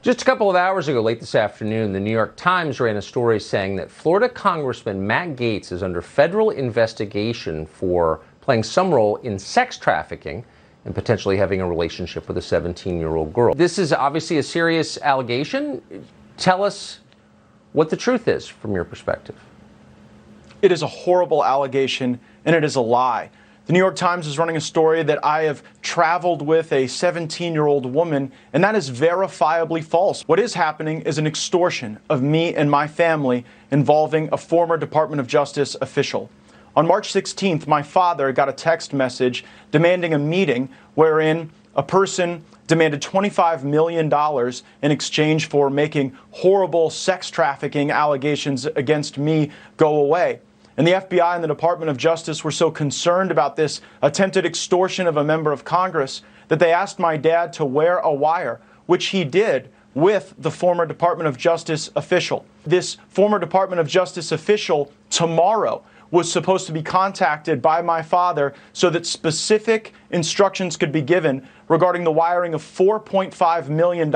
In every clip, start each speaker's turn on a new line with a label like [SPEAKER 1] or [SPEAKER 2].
[SPEAKER 1] Just a couple of hours ago, late this afternoon, the New York Times ran a story saying that Florida Congressman Matt Gaetz is under federal investigation for playing some role in sex trafficking and potentially having a relationship with a 17-year-old girl. This is obviously a serious allegation. Tell us what the truth is from your perspective.
[SPEAKER 2] It is a horrible allegation, and it is a lie. The New York Times is running a story that I have traveled with a 17-year-old woman, and that is verifiably false. What is happening is an extortion of me and my family involving a former Department of Justice official. On March 16th, my father got a text message demanding a meeting wherein a person demanded $25 million in exchange for making horrible sex trafficking allegations against me go away. And the FBI and the Department of Justice were so concerned about this attempted extortion of a member of Congress that they asked my dad to wear a wire, which he did with the former Department of Justice official. This former Department of Justice official tomorrow was supposed to be contacted by my father so that specific instructions could be given regarding the wiring of $4.5 million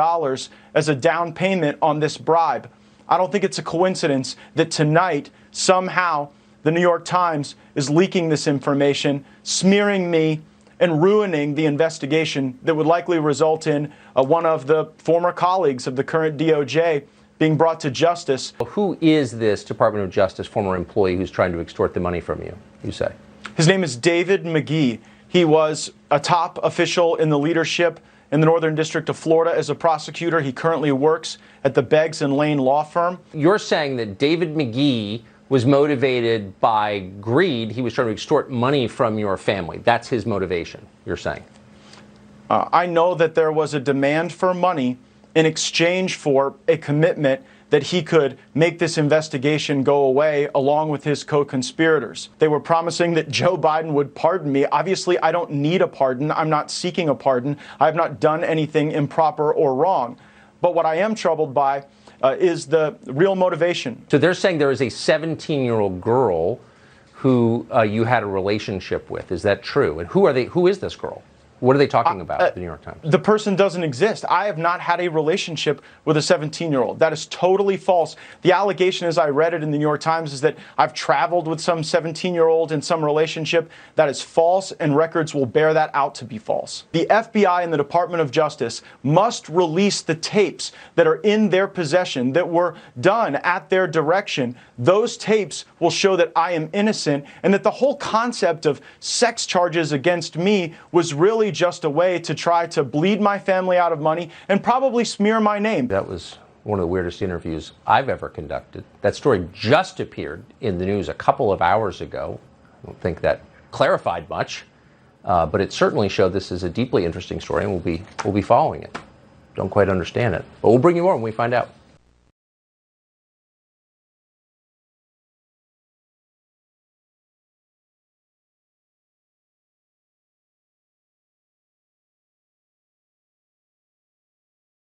[SPEAKER 2] as a down payment on this bribe. I don't think it's a coincidence that tonight, somehow, the New York Times is leaking this information, smearing me, and ruining the investigation that would likely result in one of the former colleagues of the current DOJ being brought to justice.
[SPEAKER 1] Who is this Department of Justice former employee who's trying to extort the money from you, you say?
[SPEAKER 2] His name is David McGee. He was a top official in the leadership in the Northern District of Florida as a prosecutor. He currently works at the Beggs and Lane law firm.
[SPEAKER 1] You're saying that David McGee was motivated by greed. He was trying to extort money from your family. That's his motivation, you're saying?
[SPEAKER 2] I know that there was a demand for money in exchange for a commitment that he could make this investigation go away along with his co-conspirators. They were promising that Joe Biden would pardon me. Obviously, I don't need a pardon. I'm not seeking a pardon. I have not done anything improper or wrong. But what I am troubled by is the real motivation.
[SPEAKER 1] So they're saying there is a 17-year-old girl who you had a relationship with. Is that true? And who are they? Who is this girl? What are they talking about, the New York Times?
[SPEAKER 2] The person doesn't exist. I have not had a relationship with a 17-year-old. That is totally false. The allegation, as I read it in the New York Times, is that I've traveled with some 17-year-old in some relationship. That is false, and records will bear that out to be false. The FBI and the Department of Justice must release the tapes that are in their possession that were done at their direction. Those tapes will show that I am innocent and that the whole concept of sex charges against me was really just a way to try to bleed my family out of money and probably smear my name.
[SPEAKER 1] That was one of the weirdest interviews I've ever conducted. That story just appeared in the news a couple of hours ago. I don't think that clarified much, but it certainly showed this is a deeply interesting story, and we'll be following it. Don't quite understand it, but we'll bring you more when we find out.